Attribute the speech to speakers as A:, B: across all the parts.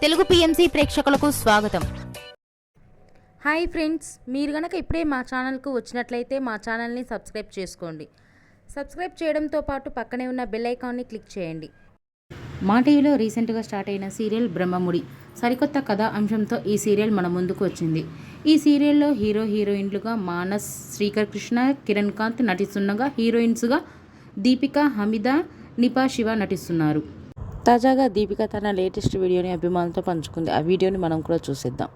A: Telugu PMC ప్రేక్షకులకు స్వాగతం.
B: Hi friends, మీరు గనక ఇప్పుడే మా ఛానల్కు వచ్చినట్లయితే మా ఛానల్ని సబ్స్క్రైబ్ చేసుకోండి. సబ్స్క్రైబ్ చేయడంతో పాటు పక్కనే ఉన్న బెల్ ఐకాన్ని క్లిక్ చేయండి. మా టీవీలో రీసెంట్గా స్టార్ట్ అయిన సీరియల్ బ్రహ్మముడి సరికొత్త కథా అంశంతో ఈ సీరియల్ మన ముందుకు వచ్చింది. ఈ సీరియల్లో హీరోయిన్లుగా మానస్, శ్రీకర్ కృష్ణ, కిరణ్ కాంత్ నటిస్తుండగా హీరోయిన్స్గా దీపిక, హమీద, నిపా శివ నటిస్తున్నారు. తాజాగా దీపిక తన లేటెస్ట్ వీడియోని అభిమానులతో పంచుకుంది. ఆ వీడియోని మనం కూడా చూసేద్దాం.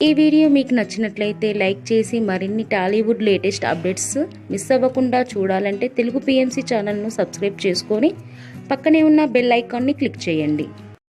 B: ఈ వీడియో మీకు నచ్చినట్లయితే లైక్ చేసి మరిన్ని టాలీవుడ్ లేటెస్ట్ అప్డేట్స్ మిస్ అవ్వకుండా చూడాలంటే తెలుగు పిఎంసి ఛానల్ను సబ్స్క్రైబ్ చేసుకొని పక్కనే ఉన్న బెల్ ఐకాన్ని క్లిక్ చేయండి.